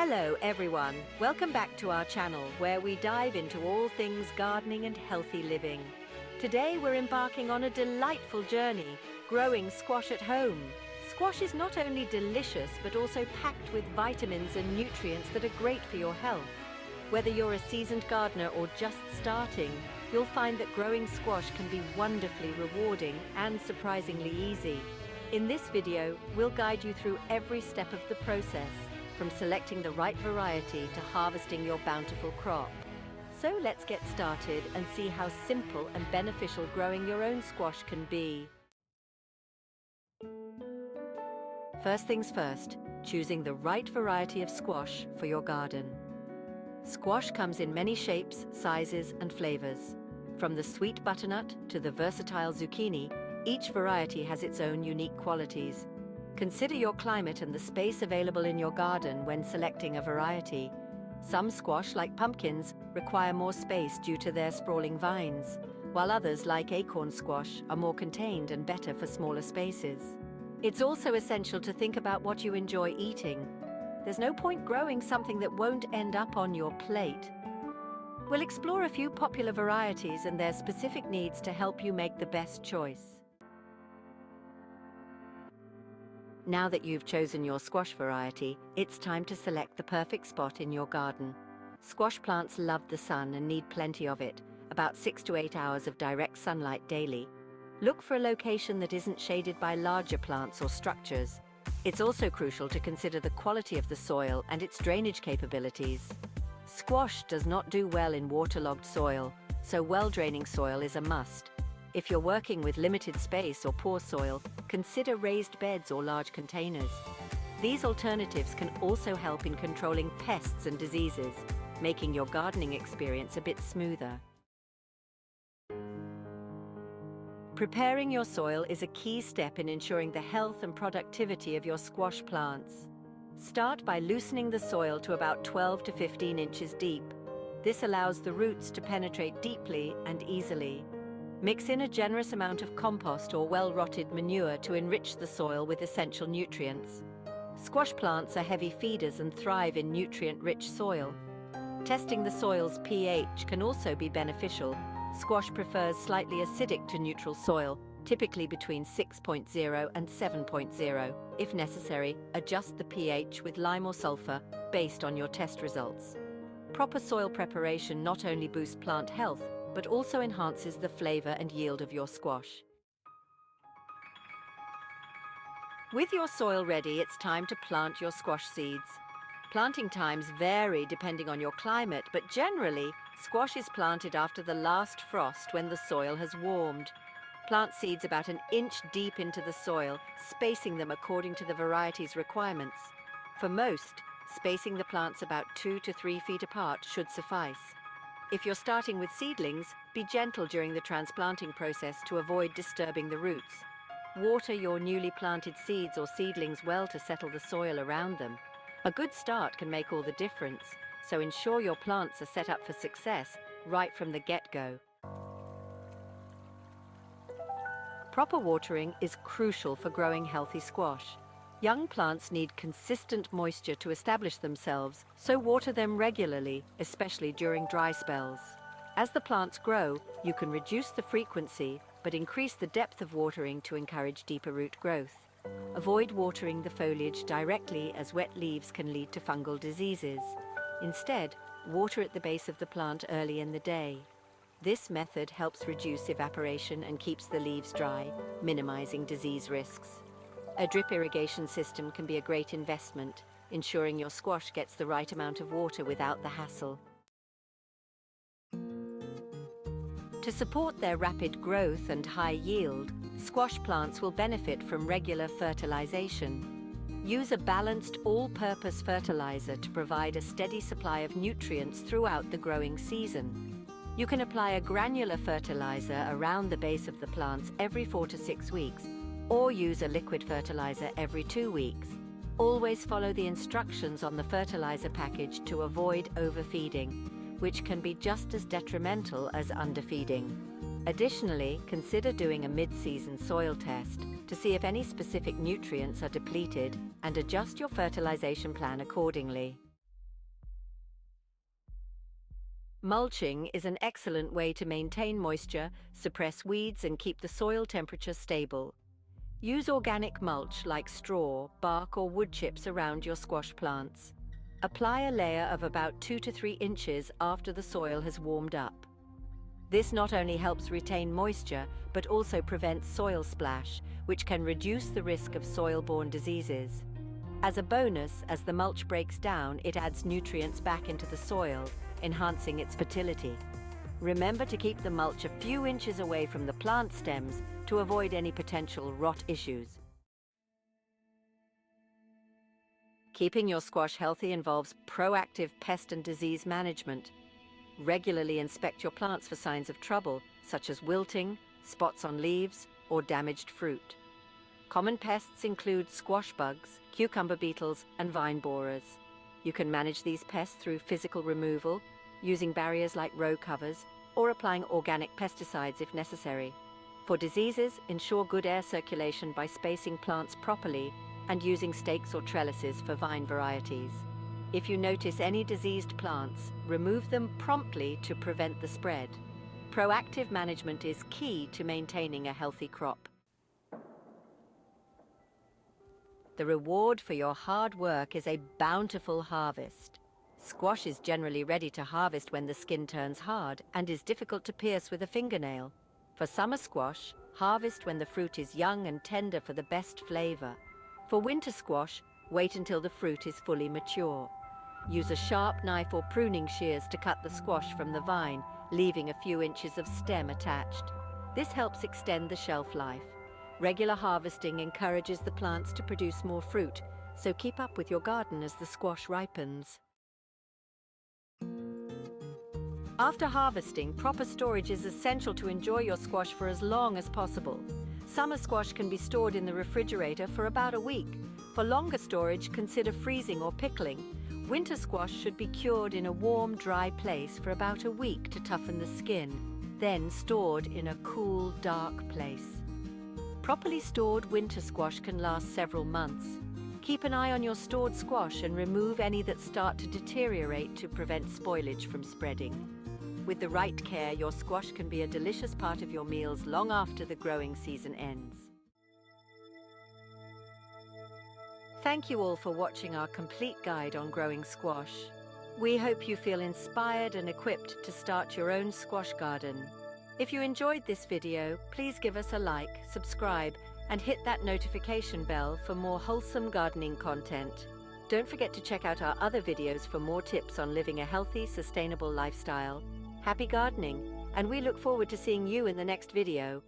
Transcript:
Hello everyone, welcome back to our channel where we dive into all things gardening and healthy living. Today we're embarking on a delightful journey, growing squash at home. Squash is not only delicious but also packed with vitamins and nutrients that are great for your health. Whether you're a seasoned gardener or just starting, you'll find that growing squash can be wonderfully rewarding and surprisingly easy. In this video, we'll guide you through every step of the process, from selecting the right variety to harvesting your bountiful crop. So let's get started and see how simple and beneficial growing your own squash can be. First things first, choosing the right variety of squash for your garden. Squash comes in many shapes, sizes, and flavors. From the sweet butternut to the versatile zucchini, each variety has its own unique qualities. Consider your climate and the space available in your garden when selecting a variety. Some squash, like pumpkins, require more space due to their sprawling vines, while others, like acorn squash, are more contained and better for smaller spaces. It's also essential to think about what you enjoy eating. There's no point growing something that won't end up on your plate. We'll explore a few popular varieties and their specific needs to help you make the best choice. Now that you've chosen your squash variety, it's time to select the perfect spot in your garden. Squash plants love the sun and need plenty of it, about 6 to 8 hours of direct sunlight daily. Look for a location that isn't shaded by larger plants or structures. It's also crucial to consider the quality of the soil and its drainage capabilities. Squash does not do well in waterlogged soil, so well-draining soil is a must. If you're working with limited space or poor soil, consider raised beds or large containers. These alternatives can also help in controlling pests and diseases, making your gardening experience a bit smoother. Preparing your soil is a key step in ensuring the health and productivity of your squash plants. Start by loosening the soil to about 12 to 15 inches deep. This allows the roots to penetrate deeply and easily. Mix in a generous amount of compost or well-rotted manure to enrich the soil with essential nutrients. Squash plants are heavy feeders and thrive in nutrient-rich soil. Testing the soil's pH can also be beneficial. Squash prefers slightly acidic to neutral soil, typically between 6.0 and 7.0. If necessary, adjust the pH with lime or sulfur based on your test results. Proper soil preparation not only boosts plant health, but also enhances the flavor and yield of your squash. With your soil ready, it's time to plant your squash seeds. Planting times vary depending on your climate, but generally, squash is planted after the last frost when the soil has warmed. Plant seeds about an inch deep into the soil, spacing them according to the variety's requirements. For most, spacing the plants about 2 to 3 feet apart should suffice. If you're starting with seedlings, be gentle during the transplanting process to avoid disturbing the roots. Water your newly planted seeds or seedlings well to settle the soil around them. A good start can make all the difference, so ensure your plants are set up for success right from the get-go. Proper watering is crucial for growing healthy squash. Young plants need consistent moisture to establish themselves, so water them regularly, especially during dry spells. As the plants grow, you can reduce the frequency, but increase the depth of watering to encourage deeper root growth. Avoid watering the foliage directly, as wet leaves can lead to fungal diseases. Instead, water at the base of the plant early in the day. This method helps reduce evaporation and keeps the leaves dry, minimizing disease risks. A drip irrigation system can be a great investment, ensuring your squash gets the right amount of water without the hassle. To support their rapid growth and high yield, squash plants will benefit from regular fertilization. Use a balanced, all-purpose fertilizer to provide a steady supply of nutrients throughout the growing season. You can apply a granular fertilizer around the base of the plants every 4 to 6 weeks, or use a liquid fertilizer every 2 weeks. Always follow the instructions on the fertilizer package to avoid overfeeding, which can be just as detrimental as underfeeding. Additionally, consider doing a mid-season soil test to see if any specific nutrients are depleted and adjust your fertilization plan accordingly. Mulching is an excellent way to maintain moisture, suppress weeds, and keep the soil temperature stable. Use organic mulch like straw, bark, or wood chips around your squash plants. Apply a layer of about 2 to 3 inches after the soil has warmed up. This not only helps retain moisture, but also prevents soil splash, which can reduce the risk of soil-borne diseases. As a bonus, as the mulch breaks down, it adds nutrients back into the soil, enhancing its fertility. Remember to keep the mulch a few inches away from the plant stems to avoid any potential rot issues. Keeping your squash healthy involves proactive pest and disease management. Regularly inspect your plants for signs of trouble, such as wilting, spots on leaves, or damaged fruit. Common pests include squash bugs, cucumber beetles, and vine borers. You can manage these pests through physical removal, using barriers like row covers, or applying organic pesticides if necessary. For diseases, ensure good air circulation by spacing plants properly and using stakes or trellises for vine varieties. If you notice any diseased plants, remove them promptly to prevent the spread. Proactive management is key to maintaining a healthy crop. The reward for your hard work is a bountiful harvest. Squash is generally ready to harvest when the skin turns hard and is difficult to pierce with a fingernail. For summer squash, harvest when the fruit is young and tender for the best flavor. For winter squash, wait until the fruit is fully mature. Use a sharp knife or pruning shears to cut the squash from the vine, leaving a few inches of stem attached. This helps extend the shelf life. Regular harvesting encourages the plants to produce more fruit, so keep up with your garden as the squash ripens. After harvesting, proper storage is essential to enjoy your squash for as long as possible. Summer squash can be stored in the refrigerator for about a week. For longer storage, consider freezing or pickling. Winter squash should be cured in a warm, dry place for about a week to toughen the skin, then stored in a cool, dark place. Properly stored winter squash can last several months. Keep an eye on your stored squash and remove any that start to deteriorate to prevent spoilage from spreading. With the right care, your squash can be a delicious part of your meals long after the growing season ends. Thank you all for watching our complete guide on growing squash. We hope you feel inspired and equipped to start your own squash garden. If you enjoyed this video, please give us a like, subscribe, and hit that notification bell for more wholesome gardening content. Don't forget to check out our other videos for more tips on living a healthy, sustainable lifestyle. Happy gardening, and we look forward to seeing you in the next video.